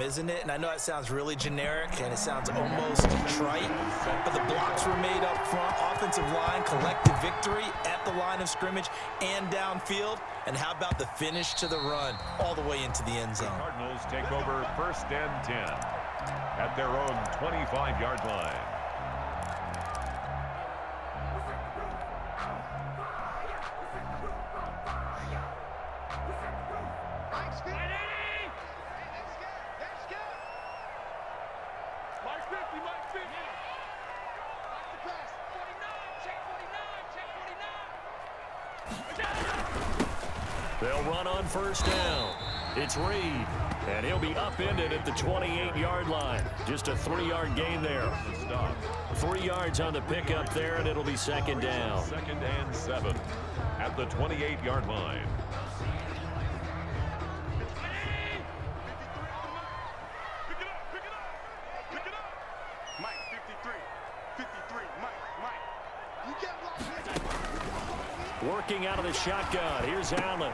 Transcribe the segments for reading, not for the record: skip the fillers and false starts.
isn't it? And I know it sounds really generic and it sounds almost trite, but the blocks were made up front, offensive line, collective victory at the line of scrimmage and downfield. And how about the finish to the run all the way into the end zone? The Cardinals take over 1st and 10 at their own 25-yard line. They'll run on 1st down. It's Reed, and he'll be upended at the 28-yard line. Just a 3-yard gain there. 3 yards on the pickup there, and it'll be 2nd down. 2nd and 7 at the 28-yard line. Working out of the shotgun. Here's Allen.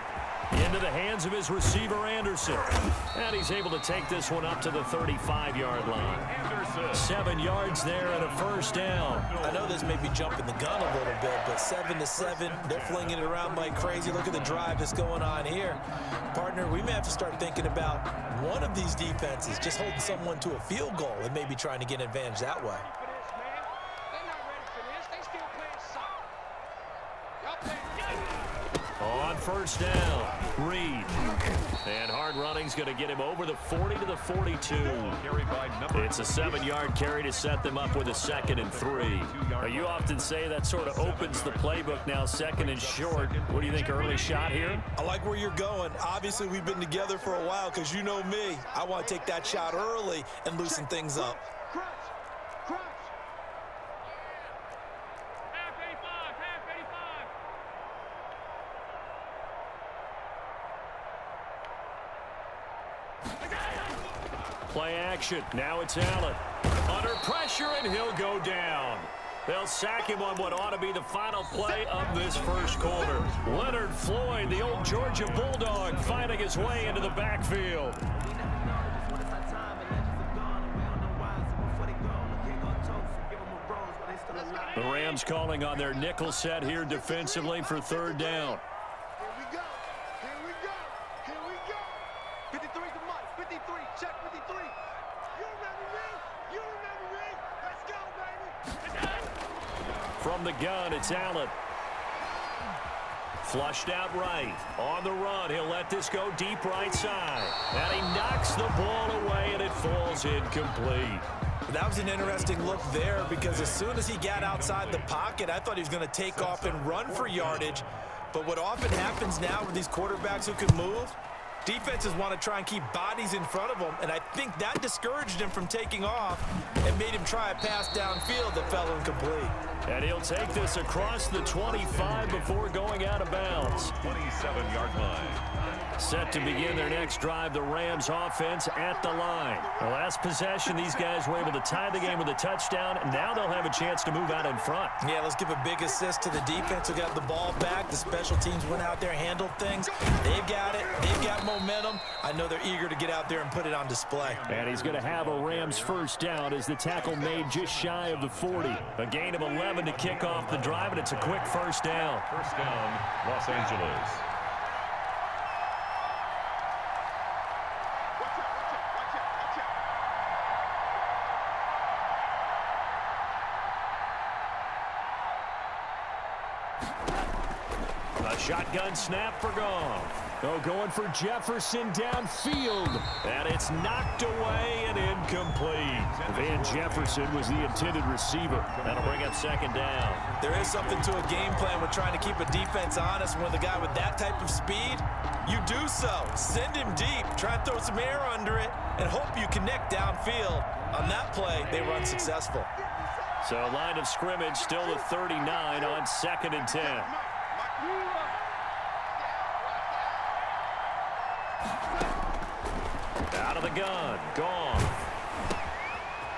Into the hands of his receiver, Anderson. And he's able to take this one up to the 35-yard line. 7 yards there and a 1st down. I know this may be jumping the gun a little bit, but 7-7, they're flinging it around like crazy. Look at the drive that's going on here. Partner, we may have to start thinking about one of these defenses just holding someone to a field goal and maybe trying to get an advantage that way. On 1st down, Reed. And hard running's going to get him over the 40 to the 42. It's a 7-yard carry to set them up with a 2nd and 3. Now, you often say that sort of opens the playbook now, 2nd and short. What do you think, early shot here? I like where you're going. Obviously, we've been together for a while because you know me. I want to take that shot early and loosen things up. Play action. Now it's Allen. Under pressure, and he'll go down. They'll sack him on what ought to be the final play of this 1st quarter. Leonard Floyd, the old Georgia Bulldog, finding his way into the backfield. The Rams calling on their nickel set here defensively for 3rd down. From the gun, it's Allen. Flushed out right. On the run, he'll let this go deep right side. And he knocks the ball away, and it falls incomplete. That was an interesting look there because as soon as he got outside the pocket, I thought he was going to take off and run for yardage. But what often happens now with these quarterbacks who can move, defenses want to try and keep bodies in front of them, and I think that discouraged him from taking off and made him try a pass downfield that fell incomplete. And he'll take this across the 25 before going out of bounds. 27-yard line. Set to begin their next drive, the Rams offense at the line. The last possession, these guys were able to tie the game with a touchdown, and now they'll have a chance to move out in front. Yeah, let's give a big assist to the defense who got the ball back. The special teams went out there, handled things. They've got it. They've got momentum. I know they're eager to get out there and put it on display. And he's going to have a Rams 1st down as the tackle made just shy of the 40. A gain of 11 to kick off the drive, and it's a quick 1st down. 1st down, Los Angeles. A shotgun snap for Goff. Oh, going for Jefferson downfield. And it's knocked away and incomplete. Van Jefferson was the intended receiver. That'll bring up 2nd down. There is something to a game plan with trying to keep a defense honest. When the guy with that type of speed, you do so. Send him deep. Try and throw some air under it and hope you connect downfield. On that play, they were unsuccessful. So line of scrimmage still at 39 on 2nd and 10. Out of the gun, Goff.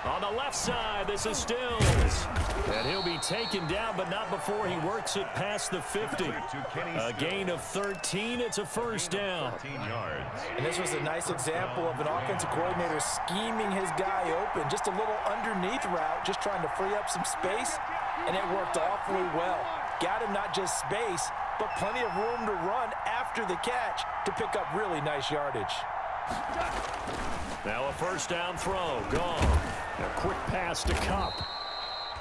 On On the left side, this is Stills. And he'll be taken down, but not before he works it past the 50. A gain of 13. It's a first down. And this was a nice example of an offensive coordinator scheming his guy open. Just a little underneath route, just trying to free up some space, and it worked awfully well. Got him not just space, but plenty of room to run after the catch to pick up really nice yardage. Now a first down throw. Gone. A quick pass to Cup.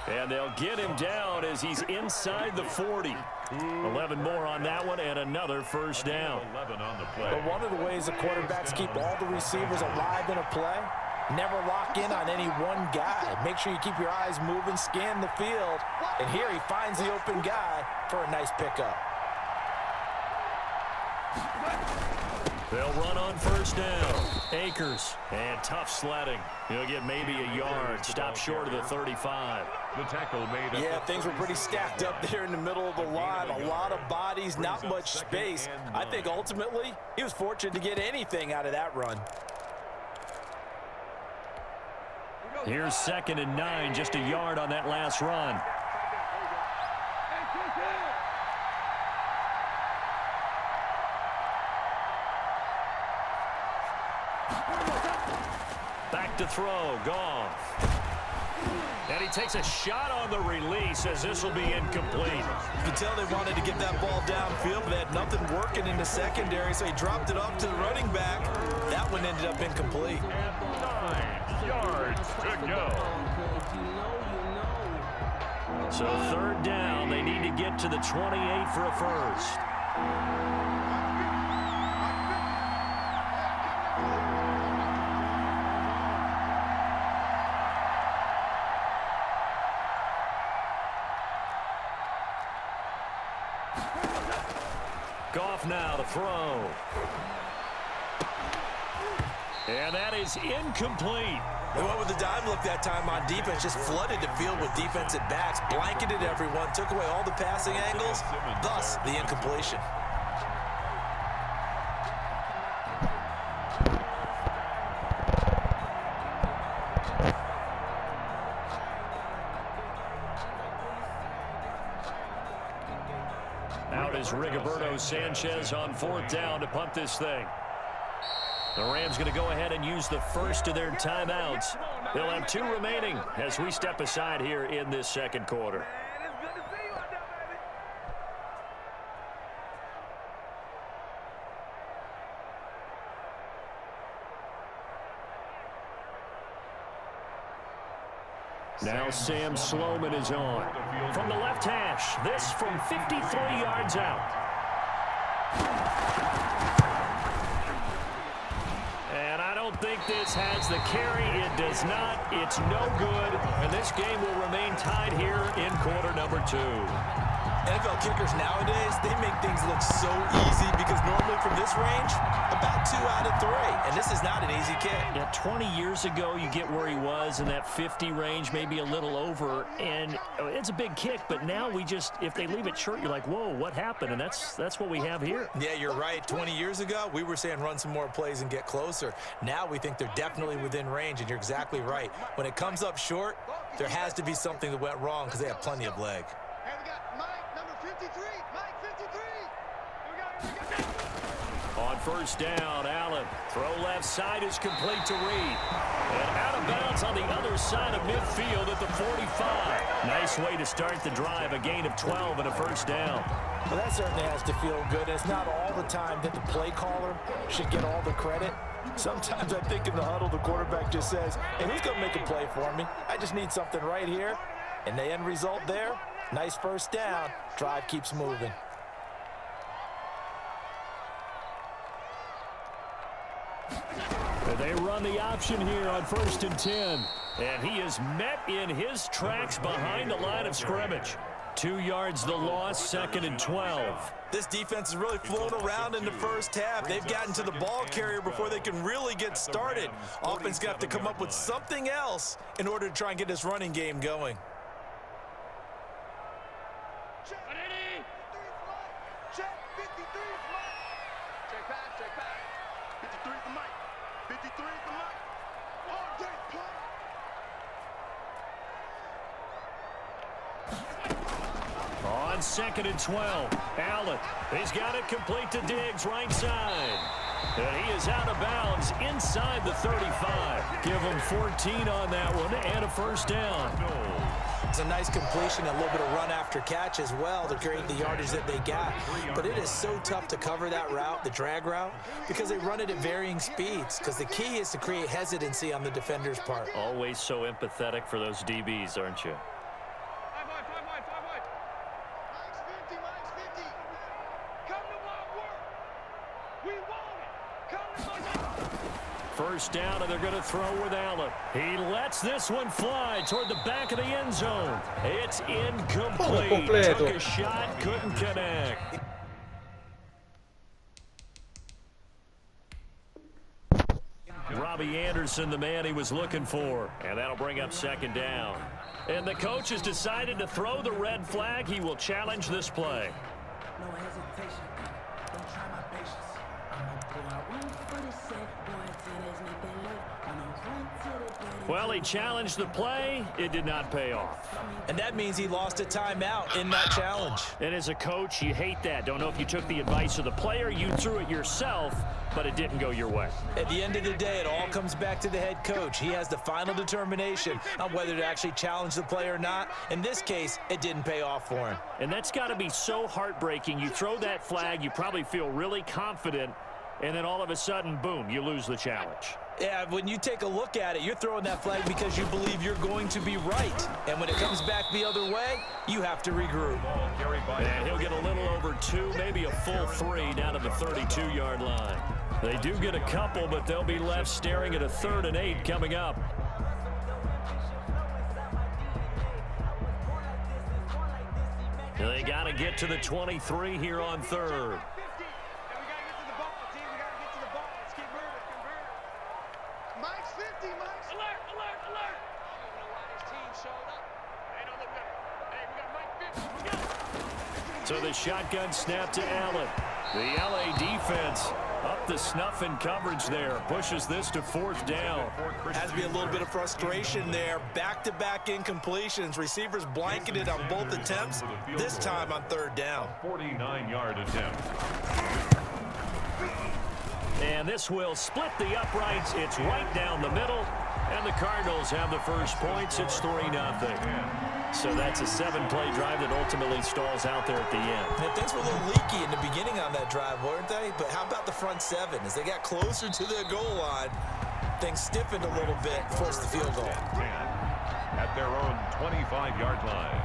And they'll get him down as he's inside the 40. 11 more on that one and another first down. 11 on the play. But one of the ways the quarterbacks keep all the receivers alive in a play, never lock in on any one guy. Make sure you keep your eyes moving, scan the field. And here he finds the open guy for a nice pickup. They'll run on first down. Akers. And tough sledding. He'll get maybe a yard. Stop short of the 35. The tackle made. Yeah, things were pretty stacked up there in the middle of the line. A lot of bodies, not much space. I think ultimately he was fortunate to get anything out of that run. Here's 2nd and 9. Just a yard on that last run. Back to throw. Goff. And he takes a shot on the release as this will be incomplete. You can tell they wanted to get that ball downfield, but they had nothing working in the secondary, so he dropped it off to the running back. That one ended up incomplete. 9 yards to go. So 3rd down. They need to get to the 28 for a first. Goff now to throw. And that is incomplete. They went with the dime look that time on defense, just flooded the field with defensive backs, blanketed everyone, took away all the passing angles, thus the incompletion. Out is Rigoberto Sanchez on 4th down to punt this thing. The Rams going to go ahead and use the first of their timeouts. They'll have 2 remaining as we step aside here in this 2nd quarter. Now Sam Sloman is on. From the left hash, this from 53 yards out. And I don't think this has the carry. It does not. It's no good. And this game will remain tied here in quarter number 2. NFL kickers nowadays, they make things look so easy because normally from this range, about 2 out of 3. And this is not an easy kick. Yeah, 20 years ago, you get where he was in that 50 range, maybe a little over. And it's a big kick, but now we just, if they leave it short, you're like, whoa, what happened? And that's what we have here. Yeah, you're right. 20 years ago, we were saying run some more plays and get closer. Now we think they're definitely within range, and you're exactly right. When it comes up short, there has to be something that went wrong because they have plenty of leg. Hey, we got Mike, number 53. Mike, 53. Here we go. On first down, Allen. Throw left side is complete to Reed. And out of bounds on the other side of midfield at the 45. Nice way to start the drive. A gain of 12 and a first down. Well, that certainly has to feel good. It's not all the time that the play caller should get all the credit. Sometimes I think in the huddle, the quarterback just says, hey, who's going to make a play for me? I just need something right here. And the end result there, nice first down. Drive keeps moving. They run the option here on 1st and 10. And he is met in his tracks behind the line of scrimmage. 2 yards the loss, 2nd and 12. This defense is really flown around in the first half. They've gotten to the ball carrier before they can really get started. Offense got to come up with something else in order to try and get this running game going. Check. 53 is Mike. Check back. 53 is the Mike. 53 is the Mike. Hard day, play. on 2nd and 12. Allen, he's got it complete to Diggs, right side. And he is out of bounds inside the 35. Give him 14 on that one and a first down. It's a nice completion, a little bit of run after catch as well to create the yardage that they got. But it is so tough to cover that route, the drag route, because they run it at varying speeds. Because the key is to create hesitancy on the defender's part. Always so empathetic for those DBs, aren't you? Mike's 50, Mike's 50. Come to my work. We want it. Come to my work. First down, and they're going to throw with Allen. He lets this one fly toward the back of the end zone. It's incomplete. Took a shot, couldn't connect. Robbie Anderson, the man he was looking for. And that'll bring up 2nd down. And the coach has decided to throw the red flag. He will challenge this play. No hesitation. Don't try my patience. I'ma pull out one for the set. Boy, till there's nothing left. I'ma run to the dirty. Well, he challenged the play. It did not pay off. And that means he lost a timeout in that challenge. And as a coach, you hate that. Don't know if you took the advice of the player. You threw it yourself, but it didn't go your way. At the end of the day, it all comes back to the head coach. He has the final determination on whether to actually challenge the play or not. In this case, it didn't pay off for him. And that's got to be so heartbreaking. You throw that flag, you probably feel really confident, and then all of a sudden, boom, you lose the challenge. Yeah, when you take a look at it, you're throwing that flag because you believe you're going to be right. And when it comes back the other way, you have to regroup. And he'll get a little over 2, maybe a full 3 down to the 32-yard line. They do get a couple, but they'll be left staring at a 3rd and 8 coming up. They got to get to the 23 here on 3rd. Mike's 50, Mike's. Alert, alert, alert. I don't know why this team showed up. They don't look good. Hey, we got Mike 50. So the shotgun snap to Allen. The LA defense up the snuff in coverage there. Pushes this to 4th down. Has to be a little bit of frustration there. Back-to-back incompletions. Receivers blanketed on both attempts, this time on 3rd down. 49-yard attempt. And this will split the uprights. It's right down the middle. And the Cardinals have the first points. It's 3-0. So that's a 7-play drive that ultimately stalls out there at the end. Yeah, things were a little leaky in the beginning on that drive, weren't they? But how about the front 7? As they got closer to the goal line, things stiffened a little bit, forced the field goal. 10 at their own 25-yard line.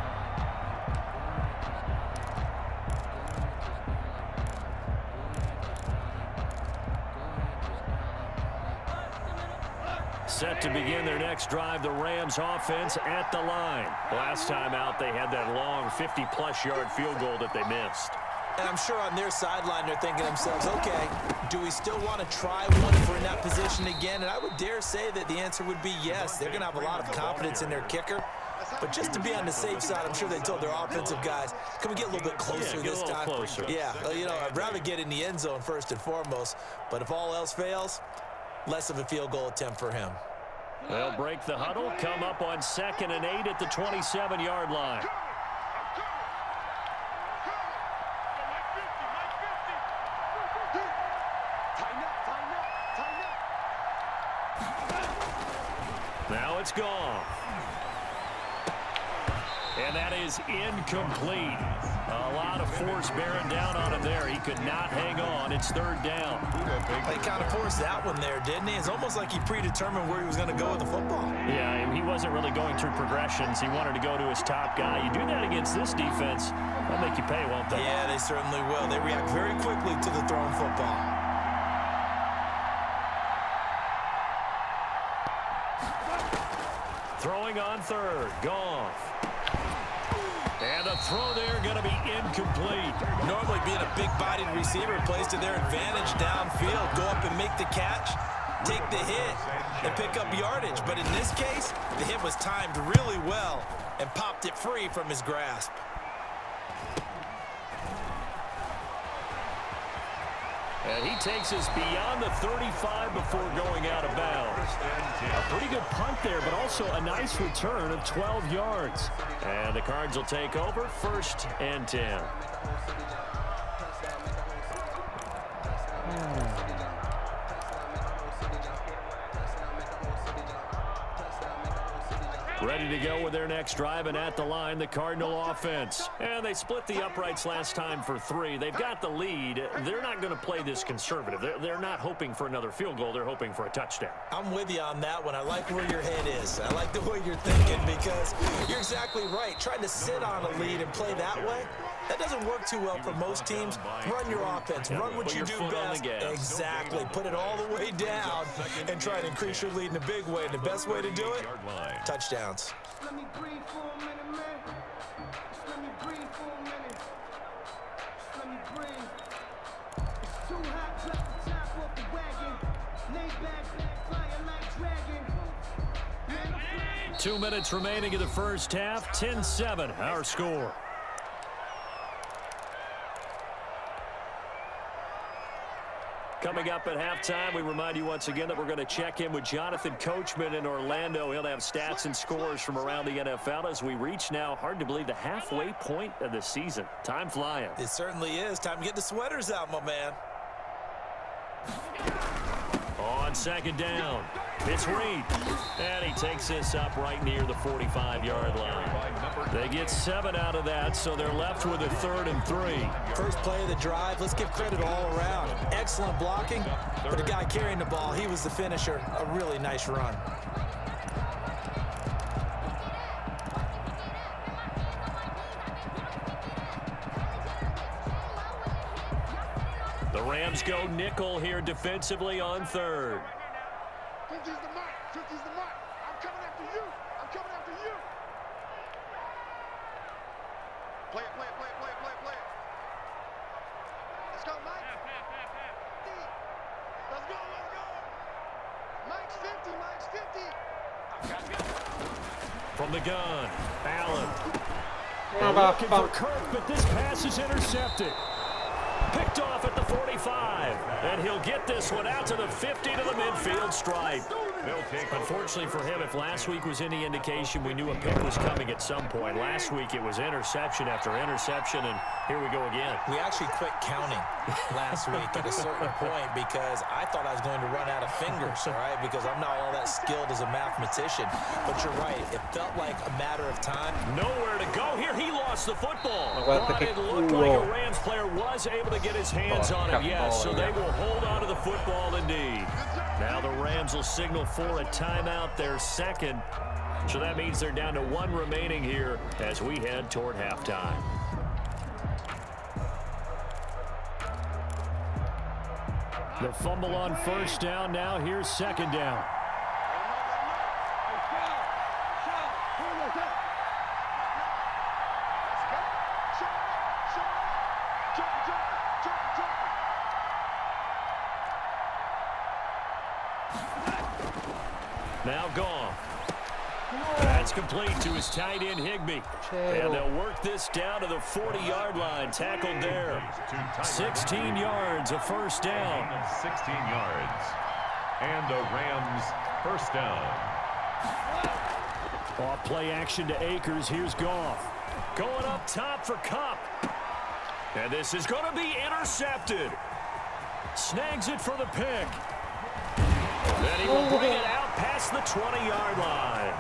Set to begin their next drive, the Rams offense at the line. Last time out, they had that long 50-plus yard field goal that they missed. And I'm sure on their sideline, they're thinking to themselves, okay, do we still want to try one if we're in that position again? And I would dare say that the answer would be yes. They're going to have a lot of confidence in their kicker. But just to be on the safe side, I'm sure they told their offensive guys, can we get a little bit closer this time? Closer. Yeah, you know, I'd rather get in the end zone first and foremost. But if all else fails, less of a field goal attempt for him. They'll break the huddle, come up on 2nd and 8 at the 27-yard line. Now it's gone. And that is incomplete. A lot of force bearing down on him there. He could not hang on. It's 3rd down. They kind of forced that one there, didn't he? It's almost like he predetermined where he was going to go with the football. Yeah, he wasn't really going through progressions. He wanted to go to his top guy. You do that against this defense, they'll make you pay, won't they? Yeah, they certainly will. They react very quickly to the thrown football. Throwing on 3rd. Goff. And the throw there going to be incomplete. Normally being a big-bodied receiver plays to their advantage downfield. Go up and make the catch, take the hit, and pick up yardage. But in this case, the hit was timed really well and popped it free from his grasp. And he takes us beyond the 35 before going out of bounds. A pretty good punt there, but also a nice return of 12 yards. And the Cards will take over 1st and 10. Ready to go with their next drive, and at the line, the Cardinal offense. And they split the uprights last time for 3. They've got the lead. They're not going to play this conservative. They're not hoping for another field goal. They're hoping for a touchdown. I'm with you on that one. I like where your head is. I like the way you're thinking because you're exactly right. Trying to sit on a lead and play that way, that doesn't work too well for most teams. Run your offense. Run what you do best. Exactly. Put it all the way down and try to increase your lead in a big way. And the best way to do it, touchdowns. Let me breathe for a minute, man. Just let me breathe for a minute. Just let me breathe. It's too hot, drop the top off the wagon. Lay back, fire like dragon. 2 minutes remaining in the first half. 10-7, our score. Coming up at halftime, we remind you once again that we're going to check in with Jonathan Coachman in Orlando. He'll have stats and scores from around the NFL as we reach now, hard to believe, the halfway point of the season. Time flying. It certainly is. Time to get the sweaters out, my man. On 2nd down, it's Reed. And he takes this up right near the 45-yard line. They get 7 out of that, so they're left with a 3rd and 3. First play of the drive, let's give credit all around. Excellent blocking, but the guy carrying the ball, he was the finisher. A really nice run. The Rams go nickel here defensively on 3rd. 50's the mark. 50's the mark. I'm coming after you. I'm coming after you. Play it, play it, play it, play it, play it, play it. Let's go, Mike. Let's go, let's go. Mike's 50, Mike's 50. From the gun, Allen. Looking for Kirk, but this pass is intercepted. Picked off at the 45, and he'll get this one out to the 50 to the midfield stripe. Unfortunately for him, if last week was any indication, we knew a pick was coming at some point. Last week it was interception after interception, and here we go again. We actually quit counting last week at a certain point because I thought I was going to run out of fingers, all right, because I'm not all that skilled as a mathematician. But you're right, it felt like a matter of time. Nowhere to go here. He lost the football. But it looked like a Rams player was able to get his hands on it, yes, so they will hold on to the football indeed. Now the Rams will signal for a timeout, their 2nd. So that means they're down to 1 remaining here as we head toward halftime. The fumble on 1st down. Now here's 2nd down. Now gone. That's complete to his tight end, Higbee. And they'll work this down to the 40-yard line. Tackled there. 16 yards, a 1st down. 16 yards. And the Rams 1st down. Off play action to Akers. Here's Goff. Going up top for Kupp. And this is going to be intercepted. Snags it for the pick. Then he will bring it out past the 20-yard line.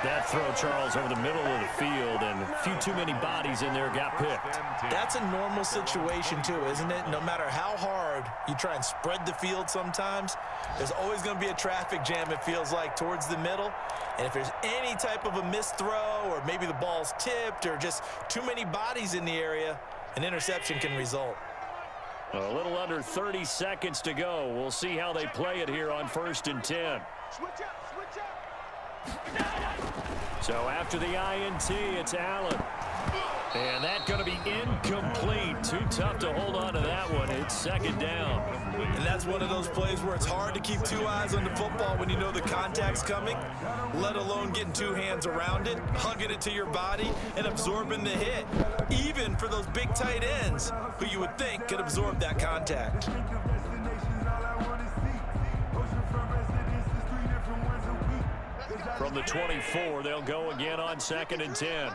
That throw, Charles, over the middle of the field, and a few too many bodies in there got picked. That's a normal situation, too, isn't it? No matter how hard you try and spread the field sometimes, there's always going to be a traffic jam, it feels like, towards the middle. And if there's any type of a missed throw or maybe the ball's tipped or just too many bodies in the area, an interception can result. A little under 30 seconds to go. We'll see how they play it here on 1st and 10. Switch up, switch up. So after the INT, it's Allen. And that's going to be incomplete. Too tough to hold on to that one. It's second down. And that's one of those plays where it's hard to keep two eyes on the football when you know the contact's coming, let alone getting two hands around it, hugging it to your body, and absorbing the hit, even for those big tight ends who you would think could absorb that contact. From the 24, they'll go again on second and 10.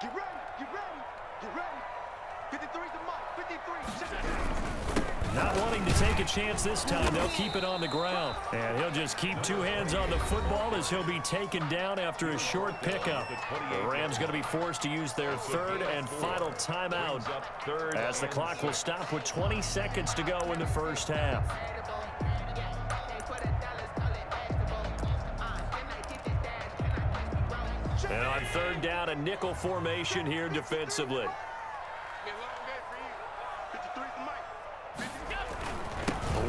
Get ready, get ready, get ready. 53's the mark, 53. Not wanting to take a chance this time, they'll keep it on the ground. And he'll just keep two hands on the football as he'll be taken down after a short pickup. The Rams going to be forced to use their third and final timeout as the clock will stop with 20 seconds to go in the first half. And on third down, a nickel formation here defensively.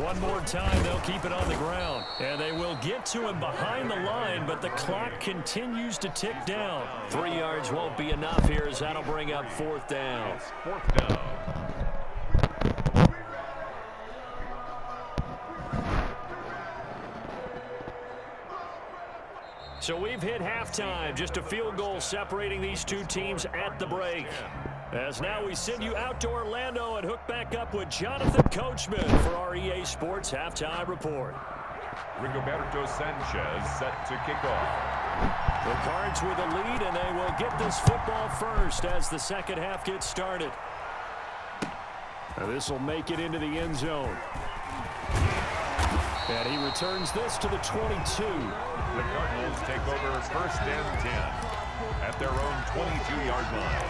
One more time, they'll keep it on the ground. And they will get to him behind the line, but the clock continues to tick down. 3 yards won't be enough here as that'll bring up fourth down. Fourth down. So we've hit halftime, just a field goal separating these two teams at the break. As now we send you out to Orlando and hook back up with Jonathan Coachman for our EA Sports Halftime Report. Rigoberto Sanchez set to kick off. The Cards with a lead, and they will get this football first as the second half gets started. Now this will make it into the end zone. And he returns this to the 22. The Cardinals take over first and 10 at their own 22-yard line.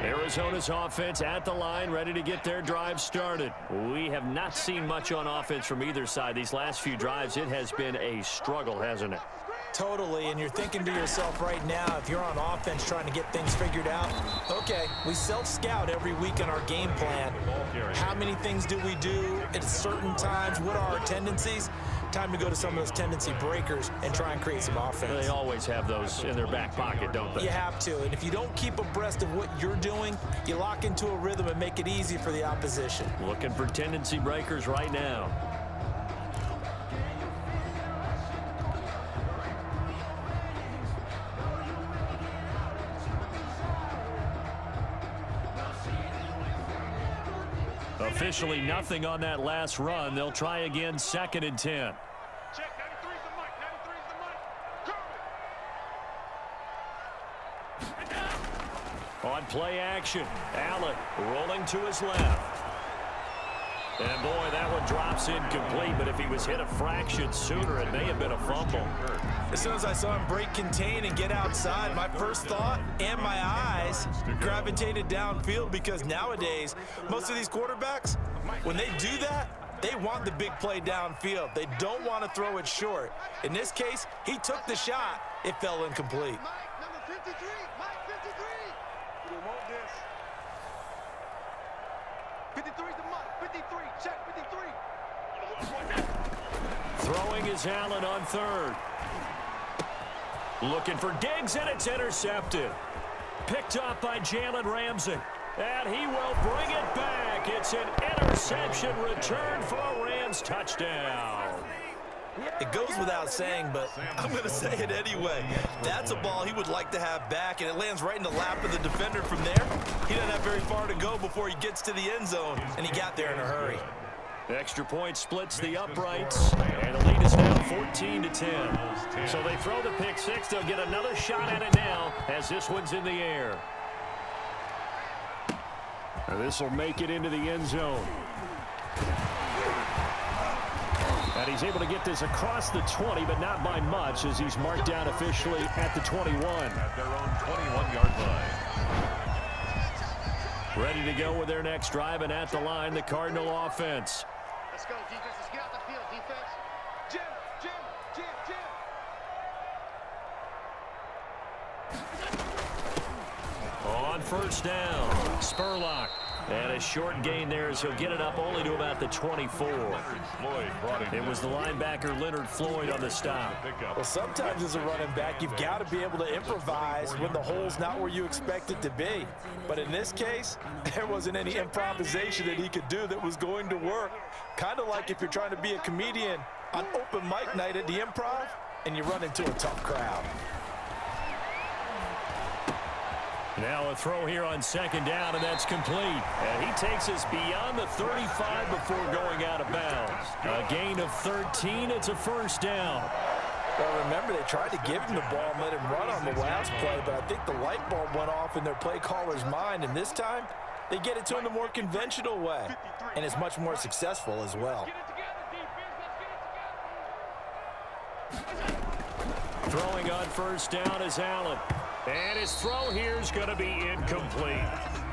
Arizona's offense at the line, ready to get their drive started. We have not seen much on offense from either side. These last few drives, it has been a struggle, hasn't it? Totally, and you're thinking to yourself right now, if you're on offense trying to get things figured out, okay, we self-scout every week in our game plan. How many things do we do at certain times? What are our tendencies? Time to go to some of those tendency breakers and try and create some offense. They always have those in their back pocket, don't they? You have to, and if you don't keep abreast of what you're doing, you lock into a rhythm and make it easy for the opposition. Looking for tendency breakers right now. Officially nothing on that last run. They'll try again, second and 10. Check, 93's the mic, 93's the mic. On play action, Allen rolling to his left. And boy, that one drops incomplete, but if he was hit a fraction sooner, it may have been a fumble. As soon as I saw him break contain and get outside, my first thought and my eyes gravitated downfield, because nowadays, most of these quarterbacks, when they do that, they want the big play downfield. They don't want to throw it short. In this case, he took the shot. It fell incomplete. Mike, number 53, Mike 53. We want this. 53's the mic, 53, check, 53. Throwing is Allen on third. Looking for Diggs, and it's intercepted. Picked up by Jalen Ramsey. And he will bring it back. It's an interception return for a Rams touchdown. It goes without saying, but I'm going to say it anyway. That's a ball he would like to have back, and it lands right in the lap of the defender from there. He doesn't have very far to go before he gets to the end zone, and he got there in a hurry. Extra point splits the uprights, and the lead is now 14-10. So they throw the pick six. They'll get another shot at it now as this one's in the air. This will make it into the end zone. And he's able to get this across the 20, but not by much, as he's marked down officially at the 21. At their own 21-yard line. Ready to go with their next drive, and at the line, the Cardinal offense. Let's go, defense. Let's get out the field, defense. Jim. On first down, Spurlock. And a short gain there as he'll get it up only to about the 24. It was the linebacker Leonard Floyd on the stop. Well, sometimes as a running back, you've got to be able to improvise when the hole's not where you expect it to be. But in this case, there wasn't any improvisation that he could do that was going to work. Kind of like if you're trying to be a comedian on open mic night at the Improv and you run into a tough crowd. Now a throw here on second down, and that's complete. And he takes us beyond the 35 before going out of bounds. A gain of 13. It's a first down. Well, remember, they tried to give him the ball and let him run on the last play, but I think the light bulb went off in their play caller's mind, and this time they get it to him the more conventional way, and it's much more successful as well. Throwing on first down is Allen. And his throw here is going to be incomplete.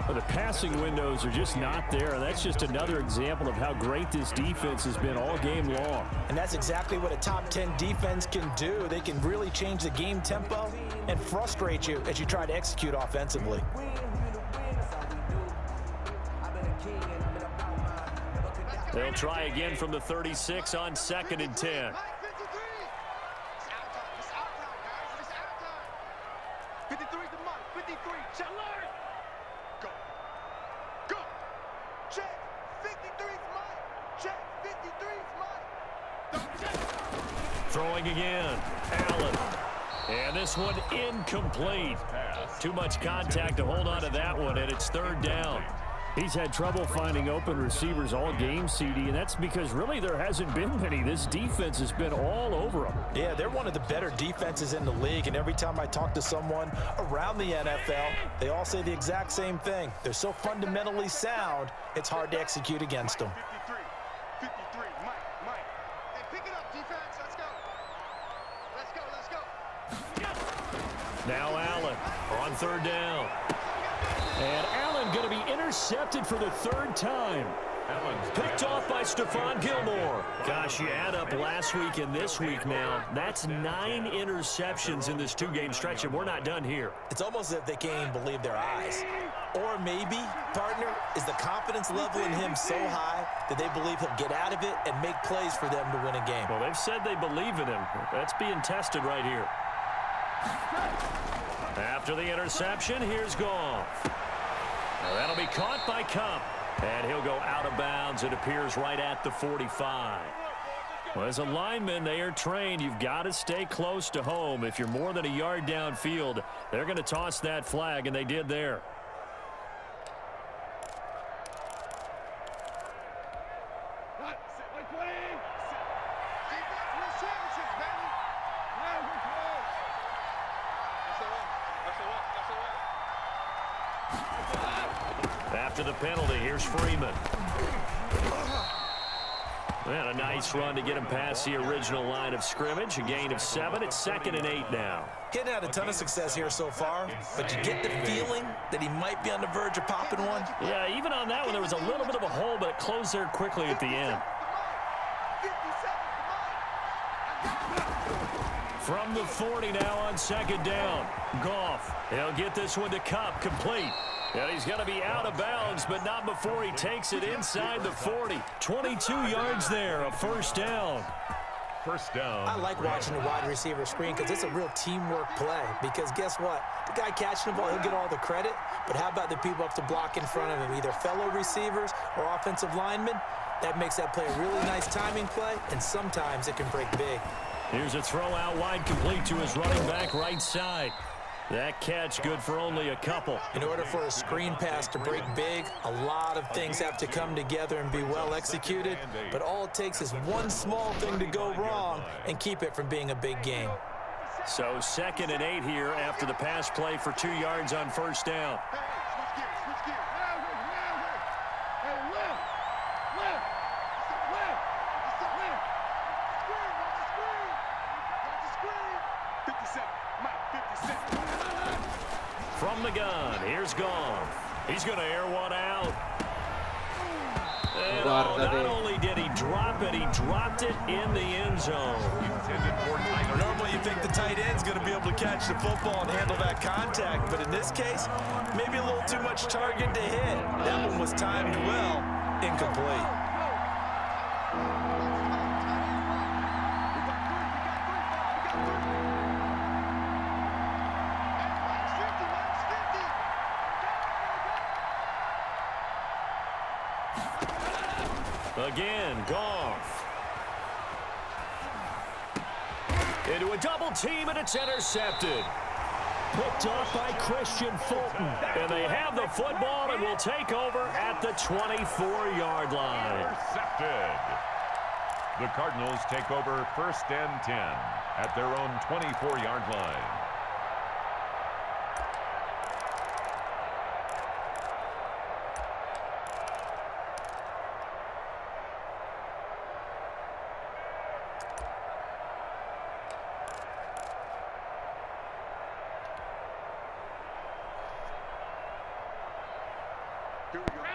Well, the passing windows are just not there, and that's just another example of how great this defense has been all game long. And that's exactly what a top 10 defense can do. They can really change the game tempo and frustrate you as you try to execute offensively. They'll try again from the 36 on 2nd and 10. 53's the mark. 53. Check. Go. Go. Check. 53's mine. Check. 53's mine. Check. Throwing again. Allen. And this one incomplete. Too much contact to hold on to that one, and it's 3rd down. He's had trouble finding open receivers all game, CD, and that's because really there hasn't been many. This defense has been all over them. Yeah, they're one of the better defenses in the league, and every time I talk to someone around the NFL, they all say the exact same thing. They're so fundamentally sound, it's hard to execute against them. 53. Mike. Hey, pick it up, defense. Let's go. Now Allen on 3rd down. And Allen going to be intercepted for the 3rd time. Picked off by Stephon Gilmore. Gosh, you add up last week and this week now. That's 9 interceptions in this 2-game stretch, and we're not done here. It's almost as if they can't even believe their eyes. Or maybe, partner, is the confidence level in him so high that they believe he'll get out of it and make plays for them to win a game. Well, they've said they believe in him. That's being tested right here. After the interception, here's Goff. That'll be caught by Cup. And he'll go out of bounds. It appears right at the 45. Well, as a lineman, they are trained. You've got to stay close to home. If you're more than a yard downfield, they're going to toss that flag, and they did there. After the penalty, here's Freeman. And a nice run to get him past the original line of scrimmage. A gain of 7. It's 2nd and 8 now. Getting had a ton of success here so far, but you get the feeling that he might be on the verge of popping one. Yeah, even on that one, there was a little bit of a hole, but it closed there quickly at the end. From the 40 now on 2nd down. Goff. He'll get this one to Cup, complete. And he's going to be out of bounds, but not before he takes it inside the 40. 22 yards there, a 1st down. First down. I like watching the wide receiver screen because it's a real teamwork play. Because guess what? The guy catching the ball, he'll get all the credit. But how about the people up to block in front of him, either fellow receivers or offensive linemen? That makes that play a really nice timing play, and sometimes it can break big. Here's a throw out wide, complete to his running back right side. That catch good for only a couple. In order for a screen pass to break big, a lot of things have to come together and be well executed. But all it takes is one small thing to go wrong and keep it from being a big game. So 2nd and 8 here after the pass play for 2 yards on 1st down. Switch gears. From the gun, here's Goff. He's going to air one out. And not only did he drop up, and he dropped it in the end zone. Normally you think the tight end's going to be able to catch the football and handle that contact, but in this case, maybe a little too much target to hit. That one was timed well, incomplete. Again, Goff. Into a double team, and it's intercepted. Picked off by Christian Fulton. And they have the football and will take over at the 24-yard line. Intercepted. The Cardinals take over 1st and 10 at their own 24-yard line.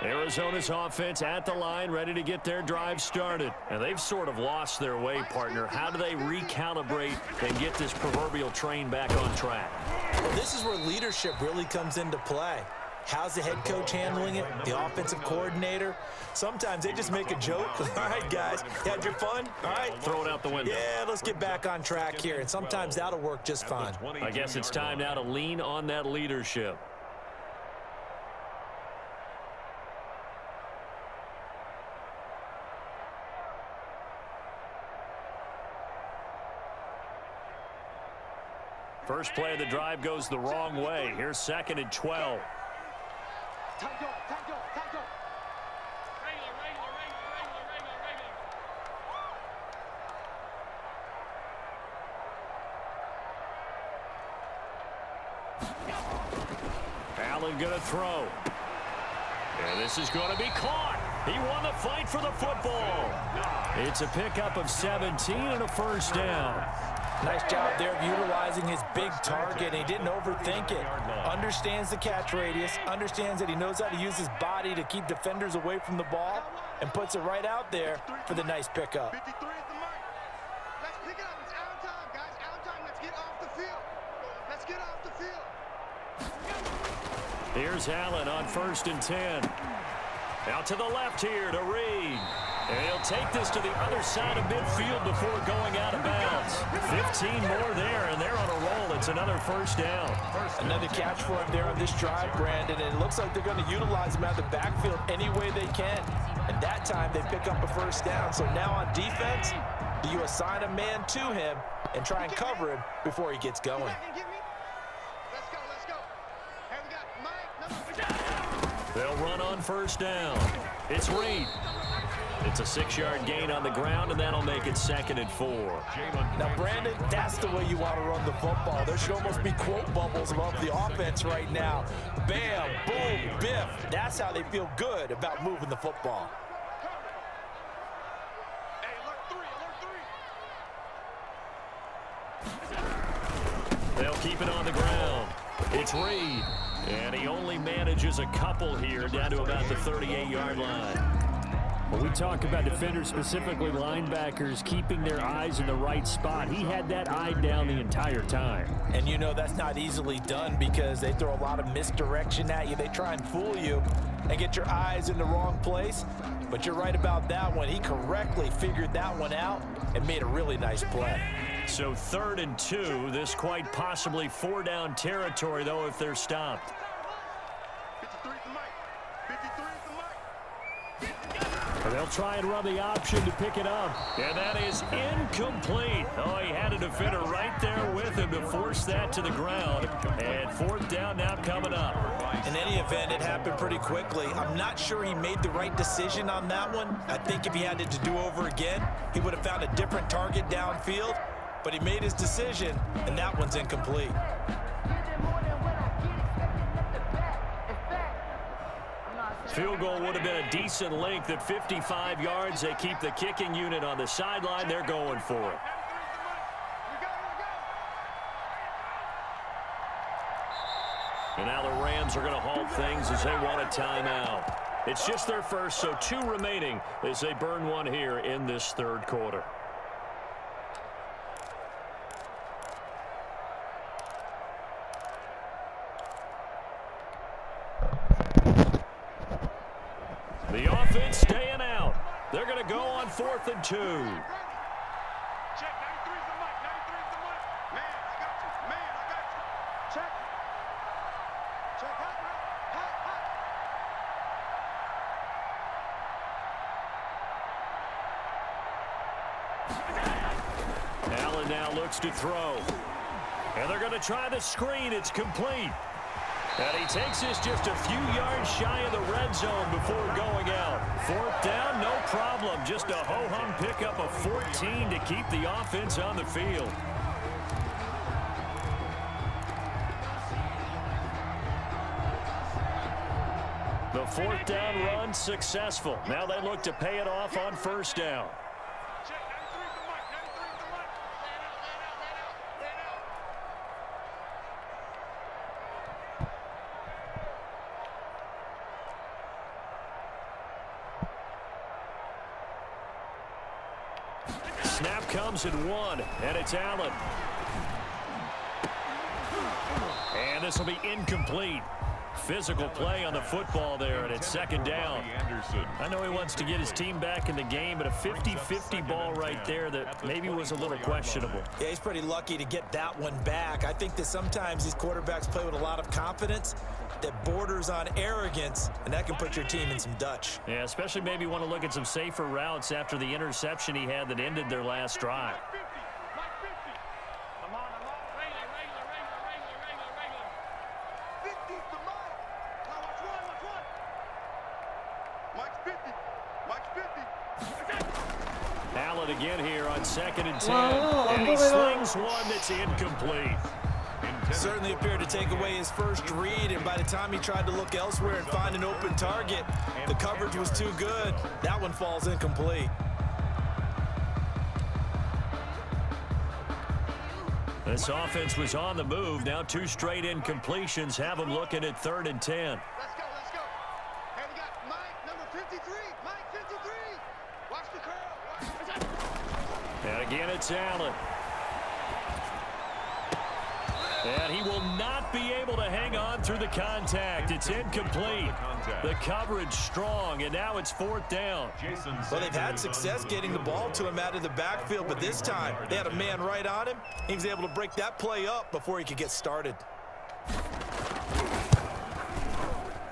Arizona's offense at the line, ready to get their drive started. And they've sort of lost their way, partner. How do they recalibrate and get this proverbial train back on track? Well, this is where leadership really comes into play. How's the head coach handling it? The offensive coordinator? Sometimes they just make a joke. All right, guys, you had your fun? All right. Throw it out the window. Yeah, let's get back on track here. And sometimes that'll work just fine. I guess it's time now to lean on that leadership. First play of the drive goes the wrong way. Here's 2nd and 12. Allen gonna throw. And this is going to be caught. He won the fight for the football. It's a pickup of 17 and a first down. Nice job there of utilizing his big target. He didn't overthink it. Understands the catch radius. Understands that he knows how to use his body to keep defenders away from the ball. And puts it right out there for the nice pickup. 53 is the mark. Let's pick it up. It's out time, guys. Out time. Let's get off the field. Let's get off the field. Here's Allen on 1st and 10. Out to the left here to Reed. And he'll take this to the other side of midfield before going out of bounds. 15 more there, and they're on a roll. It's another first down. Another catch for him there on this drive, Brandon. And it looks like they're going to utilize him out of the backfield any way they can. And that time they pick up a first down. So now on defense, do you assign a man to him and try and cover him before he gets going? Let's go, let's go. Hey, we got Mike. They'll run on first down. It's Reed. It's a 6-yard gain on the ground, and that'll make it 2nd and 4. Now, Brandon, that's the way you want to run the football. There should almost be quote bubbles above the offense right now. Bam, boom, biff. That's how they feel good about moving the football. Hey, alert 3, alert 3. They'll keep it on the ground. It's Reed, and he only manages a couple here down to about the 38-yard line. When we talk about defenders, specifically linebackers, keeping their eyes in the right spot, he had that eye down the entire time. And you know that's not easily done because they throw a lot of misdirection at you. They try and fool you and get your eyes in the wrong place. But you're right about that one. He correctly figured that one out and made a really nice play. So 3rd and 2, this quite possibly 4-down territory, though, if they're stopped. 53 is the mic. 53 is the mic. They'll try and run the option to pick it up. And that is incomplete. Oh, he had a defender right there with him to force that to the ground. And 4th down now coming up. In any event, it happened pretty quickly. I'm not sure he made the right decision on that one. I think if he had it to do over again, he would have found a different target downfield. But he made his decision, and that one's incomplete. Field goal would have been a decent length at 55 yards. They keep the kicking unit on the sideline. They're going for it. And now the Rams are going to halt things as they want a timeout. It's just their first, so 2 remaining as they burn one here in this third quarter. The offense staying out. They're going to go on 4th and 2. Check, 93's the mic, 93's the mic. Man, I got you. Man, I got you. Check. Check, hot, hot, hot. Allen now looks to throw. And they're going to try the screen. It's complete. And he takes this just a few yards shy of the red zone before going out. 4th down, no problem. Just a ho-hum pickup of 14 to keep the offense on the field. The 4th down run successful. Now they look to pay it off on 1st down. Check, 93's the mic, 93's the mic. Man out, man out, man out, man out. Snap comes in 1, and it's Allen. And this will be incomplete. Physical play on the football there, and it's 2nd down. I know he wants to get his team back in the game, but a 50-50 ball right there that maybe was a little questionable. Yeah, he's pretty lucky to get that one back. I think that sometimes these quarterbacks play with a lot of confidence that borders on arrogance, and that can put your team in some Dutch. Yeah, especially maybe want to look at some safer routes after the interception he had that ended their last drive. Mike 50. I'm on. Regular. 50's the mic. Now watch one. Mike's 50. Mike's 50. Allen again here on 2nd and 10. And he slings one that's incomplete. Certainly appeared to take away his first read, and by the time he tried to look elsewhere and find an open target, the coverage was too good. That one falls incomplete. This offense was on the move. Now 2 straight incompletions have them looking at 3rd and 10. Let's go. Hey, we got Mike, number 53. Mike 53. Watch the curl. And again, it's Allen. And he will not be able to hang on through the contact. It's incomplete. The coverage strong, and now it's 4th down. Well, they've had success getting the ball to him out of the backfield, but this time they had a man right on him. He was able to break that play up before he could get started.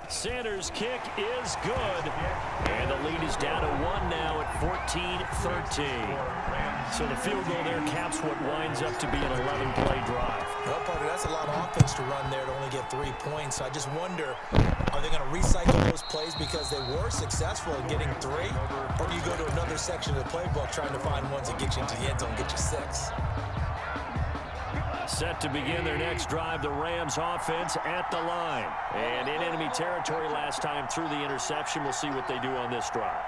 Sanders' kick is good. And the lead is down to 1 now at 14-13. So the field goal there caps what winds up to be an 11-play drive. Well, Parker, that's a lot of offense to run there to only get 3 points. So I just wonder, are they going to recycle those plays because they were successful in getting 3? Or do you go to another section of the playbook trying to find ones that get you into the end zone and get you 6? Set to begin their next drive, the Rams offense at the line. And in enemy territory last time through the interception. We'll see what they do on this drive.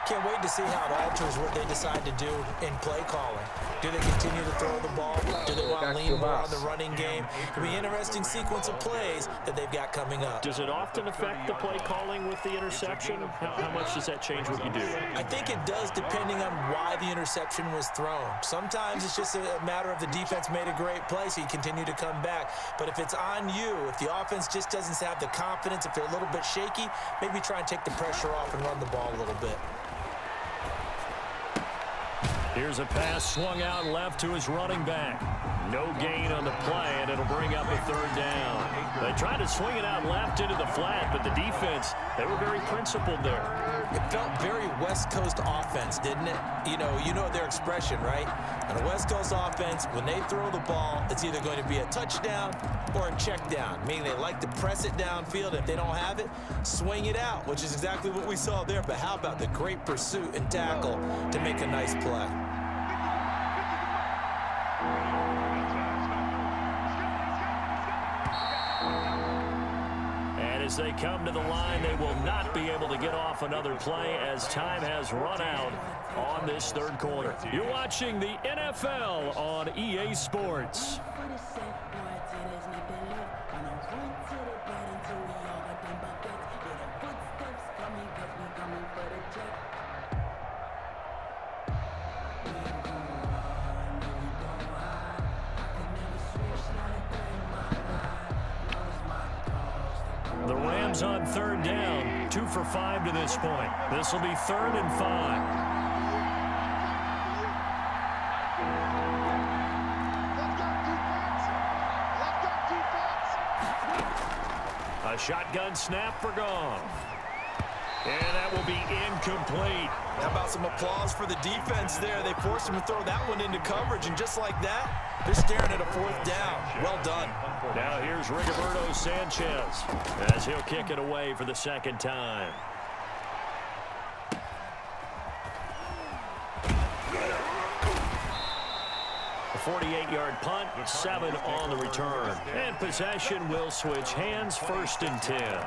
Can't wait to see how it alters what they decide to do in play calling. Do they continue to throw the ball? Do they want to lean more on the running game? It'll be an interesting sequence of plays that they've got coming up. Does it often affect the play calling with the interception? How much does that change what you do? I think it does, depending on why the interception was thrown. Sometimes it's just a matter of the defense made a great play, so you continue to come back. But if it's on you, if the offense just doesn't have the confidence, if they're a little bit shaky, maybe try and take the pressure off and run the ball a little bit. Here's a pass swung out left to his running back. No gain on the play, and it'll bring up a 3rd down. They tried to swing it out left into the flat, but the defense, they were very principled there. It felt very West Coast offense, didn't it? You know their expression, right? On a West Coast offense, when they throw the ball, it's either going to be a touchdown or a check down, meaning they like to press it downfield. If they don't have it, swing it out, which is exactly what we saw there. But how about the great pursuit and tackle to make a nice play? As they come to the line, they will not be able to get off another play as time has run out on this 3rd quarter. You're watching the NFL on EA Sports. The Rams on third down, 2 for 5 to this point. This will be 3rd and 5. A shotgun snap for Goff. And that will be incomplete. How about some applause for the defense there? They forced him to throw that one into coverage, and just like that, they're staring at a 4th down. Well done. Now here's Rigoberto Sanchez as he'll kick it away for the 2nd time. A 48-yard punt, 7 on the return. And possession will switch hands, 1st and 10.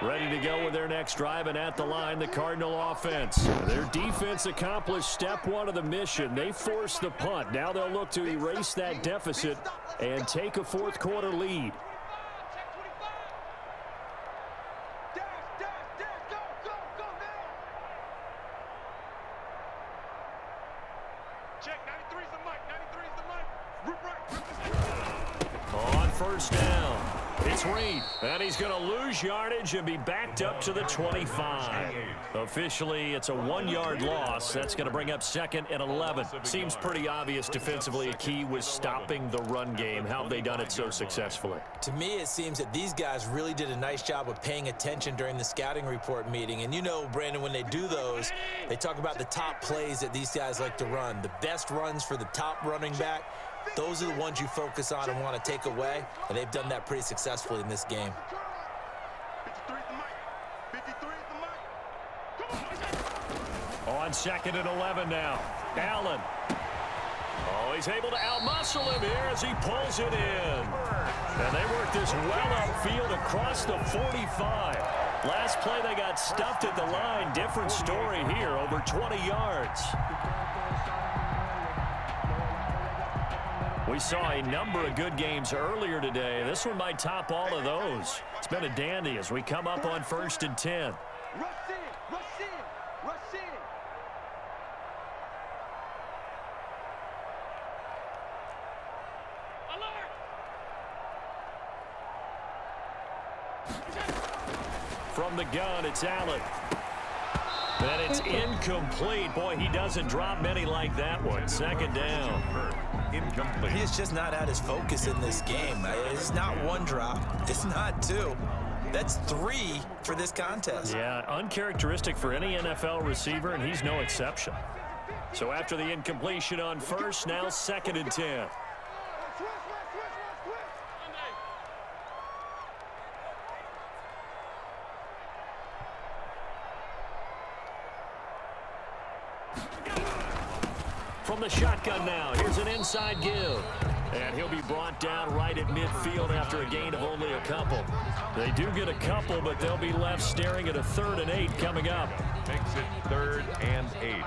Ready to go with their next drive, and at the line, the Cardinal offense. Their defense accomplished step 1 of the mission. They forced the punt. Now they'll look to erase that deficit and take a 4th quarter lead. On 1st down, it's Reed, and he's going to lose yardage and be backed up to the 25. Officially, it's a 1-yard loss. That's going to bring up 2nd and 11. Seems pretty obvious defensively a key was stopping the run game. How have they done it so successfully? To me, it seems that these guys really did a nice job of paying attention during the scouting report meeting. And you know, Brandon, when they do those, they talk about the top plays that these guys like to run. The best runs for the top running back. Those are the ones you focus on and want to take away, and they've done that pretty successfully in this game. On 2nd and 11 now, Allen. Oh, he's able to outmuscle him here as he pulls it in. And they work this well upfield across the 45. Last play, they got stuffed at the line. Different story here, over 20 yards. We saw a number of good games earlier today. This one might top all of those. It's been a dandy as we come up on 1st and 10. From the gun, it's Allen. And it's incomplete. Boy, he doesn't drop many like that one. 2nd down. Incomplete. He is just not at his focus in this game. It's not 1 drop. It's not 2. That's 3 for this contest. Yeah, uncharacteristic for any NFL receiver, and he's no exception. So after the incompletion on 1st, now 2nd and 10. From the shotgun now, here's an inside give. And he'll be brought down right at midfield after a gain of only a couple. They do get a couple, but they'll be left staring at a 3rd and 8 coming up. Makes it 3rd and 8.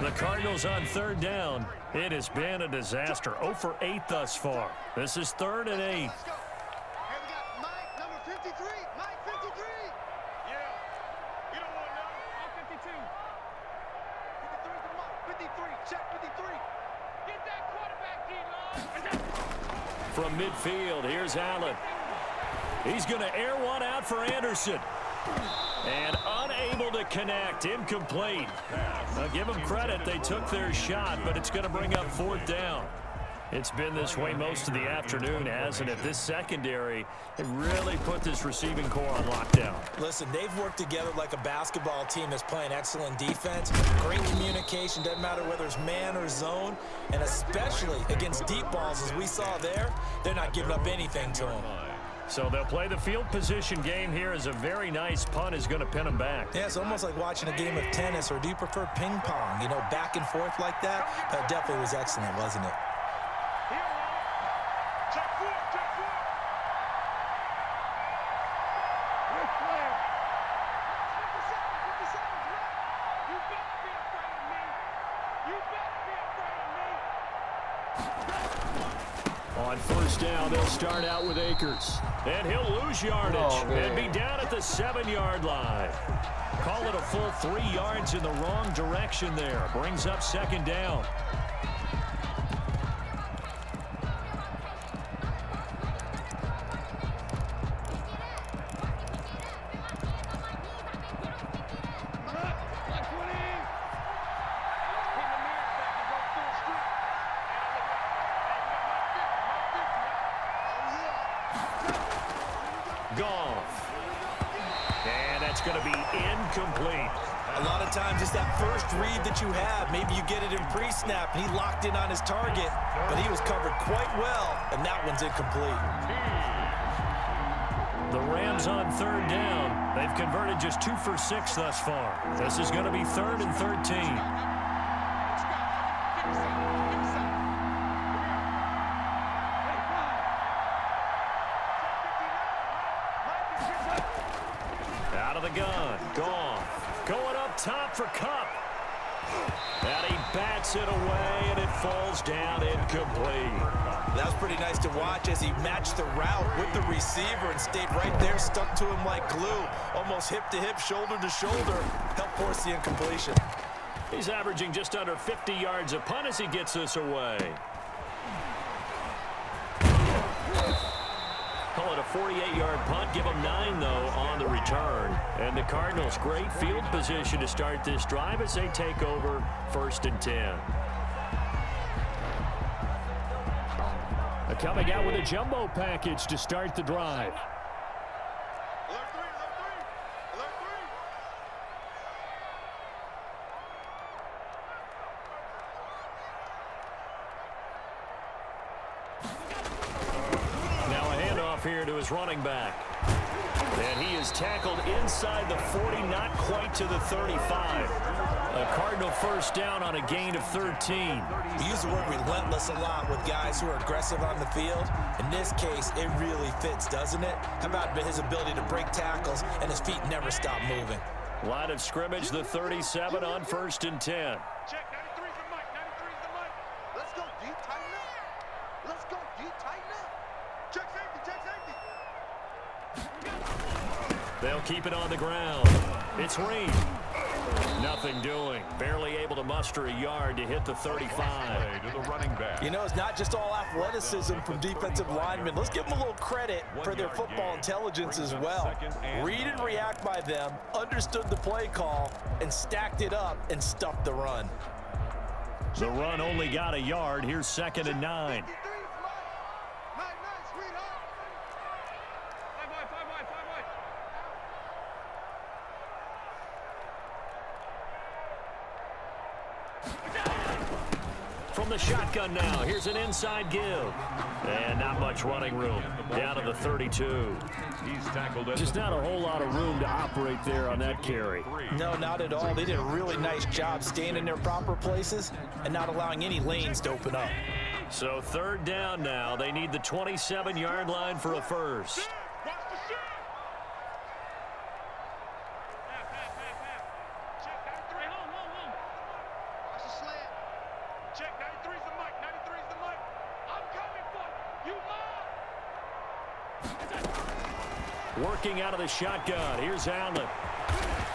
The Cardinals on 3rd down. It has been a disaster. 0 for 8 thus far. This is 3rd and 8. From midfield, here's Allen. He's going to air one out for Anderson. And unable to connect, incomplete. Now give them credit, they took their shot, but it's going to bring up 4th down. It's been this way most of the afternoon, hasn't it? This secondary, it really put this receiving core on lockdown. Listen, they've worked together like a basketball team that's playing excellent defense. Great communication, doesn't matter whether it's man or zone. And especially against deep balls, as we saw there, they're not giving up anything to them. So they'll play the field position game here as a very nice punt is going to pin them back. Yeah, it's almost like watching a game of tennis, or do you prefer ping pong? You know, back and forth like that? That definitely was excellent, wasn't it? On On first down, they'll start out with Akers. And he'll lose yardage and be down at the 7-yard line. Call it a full 3 yards in the wrong direction there. Brings up second down. Going to be incomplete. A lot of times it's that first read that you have. Maybe you get it in pre-snap, and he locked in on his target, but he was covered quite well, and that one's incomplete. The Rams on third down. They've converted just 2 for 6 thus far. This is going to be 3rd and 13. Top for Cup. And he bats it away, and it falls down incomplete. That was pretty nice to watch as he matched the route with the receiver and stayed right there, stuck to him like glue, almost hip to hip, shoulder to shoulder, helped force the incompletion. He's averaging just under 50 yards a punt as he gets this away. Call it a 48-yard punt. Give him 9, though, on the return. And the Cardinals, great field position to start this drive as they take over 1st and 10. Coming out with a jumbo package to start the drive. Here to his running back. And he is tackled inside the 40, not quite to the 35. A Cardinal first down on a gain of 13. We use the word relentless a lot with guys who are aggressive on the field. In this case, it really fits, doesn't it? How about his ability to break tackles and his feet never stop moving? Line of scrimmage, the 37 on 1st and 10. Check, 93's the mic, 93's the mic. Let's go, D, tighten up. Let's go, D, tighten up. Check safety, check safety. They'll keep it on the ground. It's Reed. Nothing doing. Barely able to muster a yard to hit the 35. To the running back. You know, it's not just all athleticism from defensive linemen. Let's give them a little credit for their football intelligence as well. Read and react by them, understood the play call, and stacked it up and stuffed the run. The run only got a yard. Here's 2nd and 9. From the shotgun now, here's an inside give. And not much running room. Down to the 32. He's tackled it. Just not a whole lot of room to operate there on that carry. No, not at all. They did a really nice job staying in their proper places and not allowing any lanes to open up. So 3rd down now. They need the 27-yard line for a first. Working out of the shotgun. Here's Allen.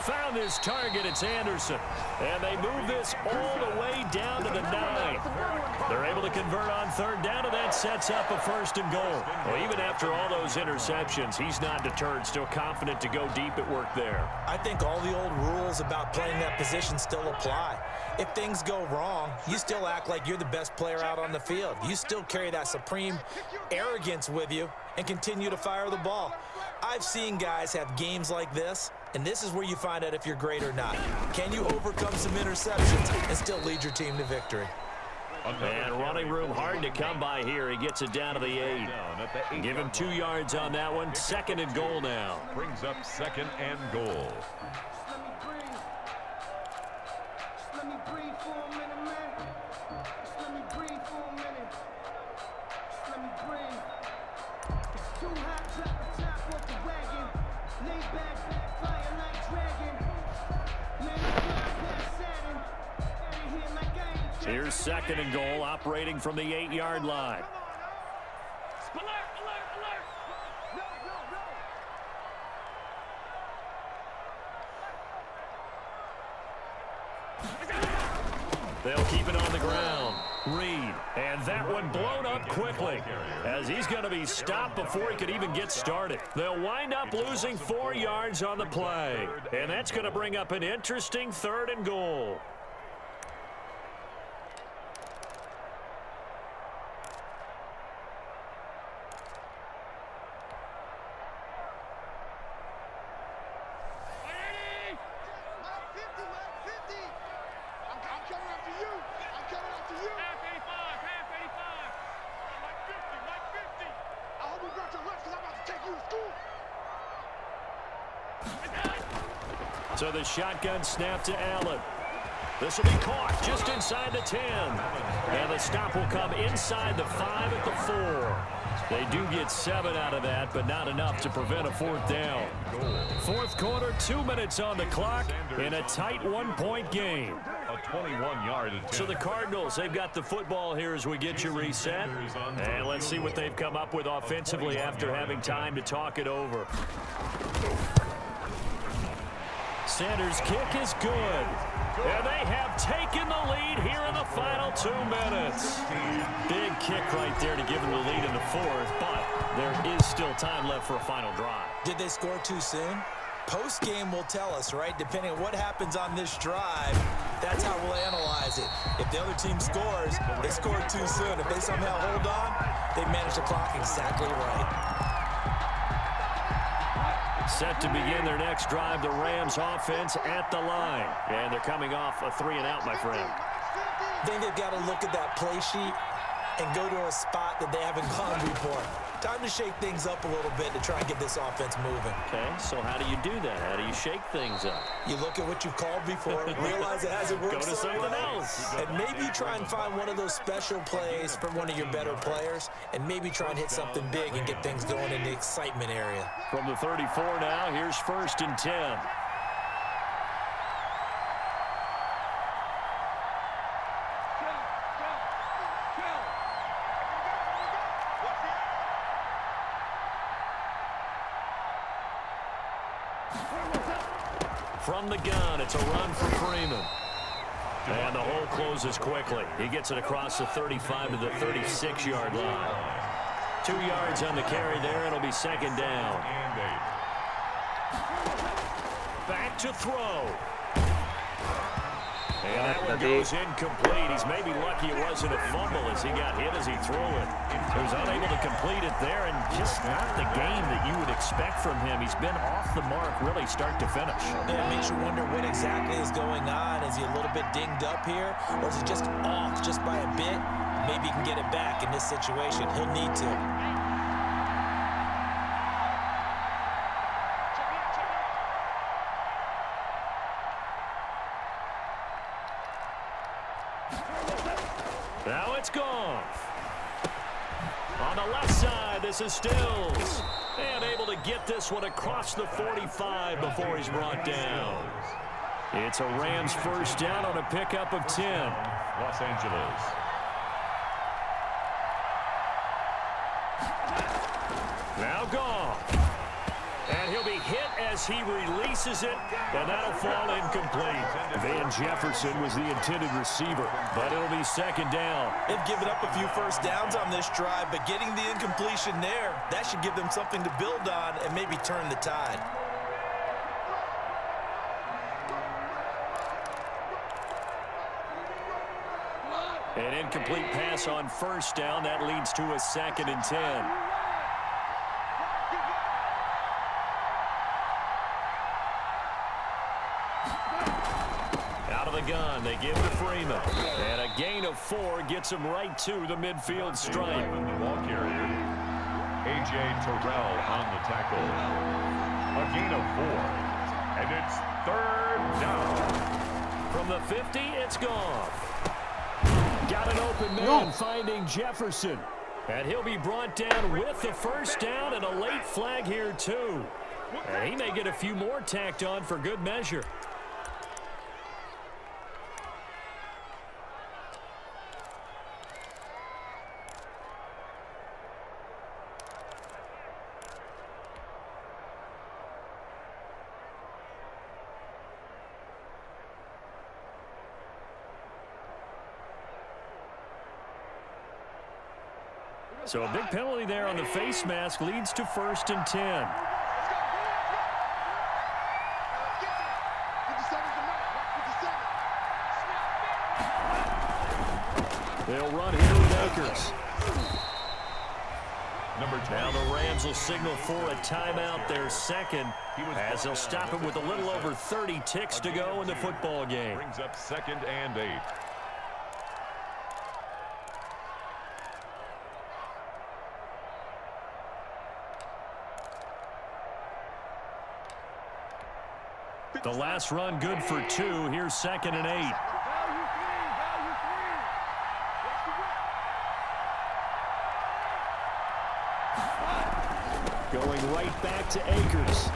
Found his target. It's Anderson. And they move this all the way down to the 9. They're able to convert on 3rd down, and that sets up a 1st and goal. Well, even after all those interceptions, he's not deterred. Still confident to go deep at work there. I think all the old rules about playing that position still apply. If things go wrong, you still act like you're the best player out on the field. You still carry that supreme arrogance with you and continue to fire the ball. I've seen guys have games like this, and this is where you find out if you're great or not. Can you overcome some interceptions and still lead your team to victory? And running room hard to come by here. He gets it down to the 8. Give him 2 yards on that one. 2nd and goal now. Brings up 2nd and goal. Let me breathe for a minute, man. Just let me breathe for a minute. Just let me breathe. It's too hot, drop the top off the wagon. Lay back, fire like dragon. Man, I'm past Saturn. Out of here like I ain't. Here's 2nd and goal, operating from the 8-yard line. They'll keep it on the ground. Reed. And that one blown up quickly as he's going to be stopped before he could even get started. They'll wind up losing 4 yards on the play. And that's going to bring up an interesting 3rd and goal. So the shotgun snap to Allen. This will be caught just inside the 10. And the stop will come inside the 5 at the 4. They do get 7 out of that, but not enough to prevent a 4th down. 4th quarter, 2 minutes on the clock in a tight 1-point game. A 21-yard attempt. So the Cardinals, they've got the football here as we get you reset. And let's see what they've come up with offensively after having time to talk it over. Sanders' kick is good. And they have taken the lead here in the final 2 minutes. Big kick right there to give them the lead in the 4th, but there is still time left for a final drive. Did they score too soon? Post-game will tell us, right? Depending on what happens on this drive, that's how we'll analyze it. If the other team scores, they scored too soon. If they somehow hold on, they manage the clock exactly right. Set to begin their next drive, the Rams offense at the line. And they're coming off a 3-and-out, my friend. I think they've got to look at that play sheet and go to a spot that they haven't gone before. Time to shake things up a little bit to try and get this offense moving. Okay, so how do you do that? How do you shake things up? You look at what you've called before, realize it hasn't worked. Go to something else. And maybe try and find one of those special plays from one of your better players, and maybe try and hit something big and get things going in the excitement area. From the 34 now, here's 1st and 10. From the gun, it's a run for Freeman. And the hole closes quickly. He gets it across the 35 to the 36-yard line. 2 yards on the carry there. It'll be 2nd down. Back to throw. And that one goes incomplete. He's maybe lucky it wasn't a fumble as he got hit as he threw it. He was unable to complete it there, and just not the game that you would expect from him. He's been off the mark really start to finish. Yeah, it makes you wonder what exactly is going on. Is he a little bit dinged up here, or is he just off just by a bit? Maybe he can get it back in this situation. He'll need to. Now it's gone. On the left side, this is Stills. And able to get this one across the 45 before he's brought down. It's a Rams 1st down on a pickup of 10. Los Angeles. Now gone. And he'll be hit as he releases it, and that'll fall incomplete. Van Jefferson was the intended receiver, but it'll be 2nd down. They've given up a few 1st downs on this drive, but getting the incompletion there, that should give them something to build on and maybe turn the tide. An incomplete pass on 1st down. That leads to a 2nd and 10. Gun. They give to Freeman. And a gain of 4 gets him right to the midfield stripe. The ball carrier, A.J. Terrell on the tackle. A gain of 4. And it's 3rd down. From the 50, it's gone. Got an open man finding Jefferson. And he'll be brought down with the 1st down and a late flag here, too. And he may get a few more tacked on for good measure. So a big penalty there on the face mask leads to 1st and 10. They'll run here with Akers. Now the Rams will signal for a timeout, their second, as they'll stop it with a little over 30 ticks to go in the football game. Brings up 2nd and 8. The last run good for 2. Here's 2nd and 8. Going right back to Akers.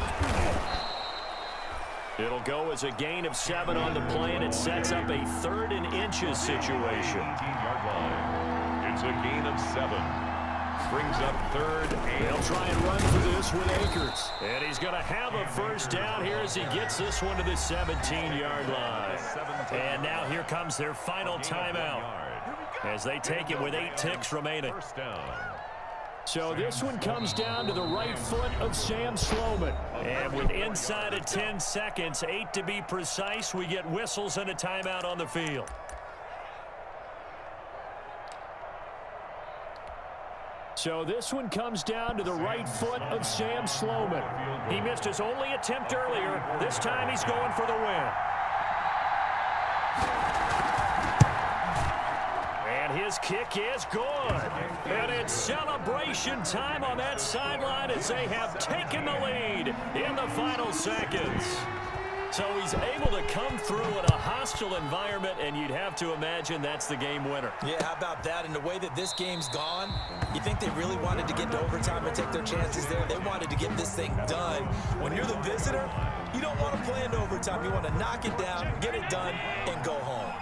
It'll go as a gain of 7 on the play, and it sets up a 3rd and inches situation. 18-yard line. It's a gain of 7. Brings up 3rd and... They'll try and run for this with Akers. And he's going to have a first down here as he gets this one to the 17-yard line. And now here comes their final timeout as they take it with 8 ticks remaining. First down. So this one comes down to the right foot of Sam Sloman. And with inside of 10 seconds, 8 to be precise, we get whistles and a timeout on the field. So this one comes down to the right foot of Sam Sloman. He missed his only attempt earlier. This time he's going for the win. And his kick is good. And it's celebration time on that sideline as they have taken the lead in the final seconds. So he's able to come through in a hostile environment, and you'd have to imagine that's the game winner. Yeah, how about that? And the way that this game's gone, you think they really wanted to get to overtime and take their chances there? They wanted to get this thing done. When you're the visitor, you don't want to play into overtime. You want to knock it down, get it done, and go home.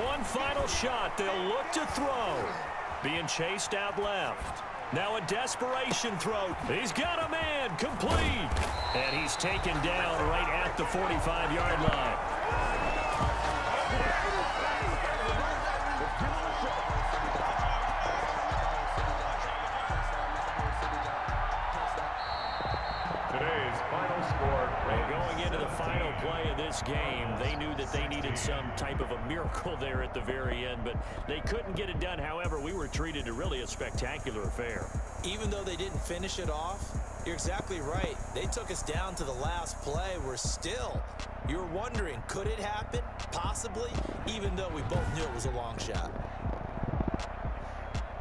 One final shot. They'll look to throw. Being chased out left. Now a desperation throw. He's got a man. Complete. And he's taken down right at the 45-yard line. Today's final score. Going into the final play of this game, they knew that they needed some type of a miracle there at the very end, but they couldn't get it done. However, we were treated to really a spectacular affair. Even though they didn't finish it off, you're exactly right. They took us down to the last play. You're wondering, could it happen? Possibly, even though we both knew it was a long shot.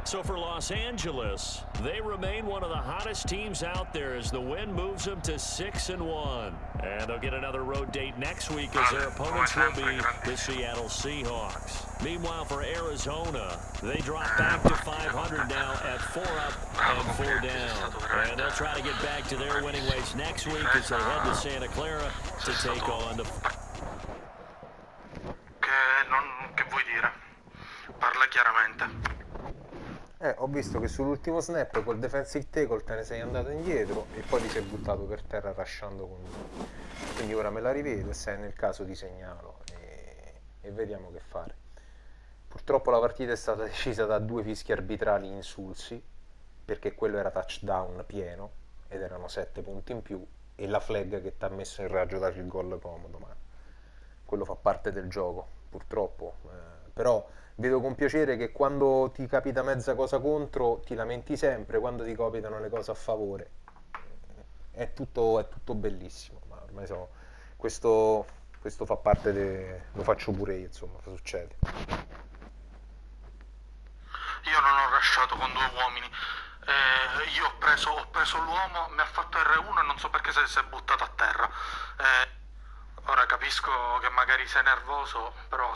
So for Los Angeles, they remain one of the hottest teams out there as the win moves them to 6-1. And they'll get another road date next week as their opponents will be the Seattle Seahawks. Meanwhile, for Arizona, they drop back to 500 now at 4 up and 4 down. And they'll try to get back to their winning ways next week as they head to Santa Clara to take on the... Che vuoi dire? Parla chiaramente. Ho visto che sull'ultimo snap col defensive tackle te ne sei andato indietro e poi ti sei buttato per terra rushando con lui. Quindi ora me la rivedo e se è nel caso ti segnalo e vediamo che fare. Purtroppo la partita è stata decisa da 2 fischi arbitrali insulsi, perché quello era touchdown pieno ed erano 7 punti in più, e la flag che ti ha messo in raggio da il gol comodo, ma quello fa parte del gioco purtroppo, però vedo con piacere che quando ti capita mezza cosa contro ti lamenti sempre, quando ti capitano le cose a favore è tutto bellissimo, ma ormai questo fa parte lo faccio pure io, insomma, succede. Io non ho rushato con 2 uomini, io ho preso l'uomo, mi ha fatto R1 e non so perché si è buttato a terra. Ora capisco che magari sei nervoso, però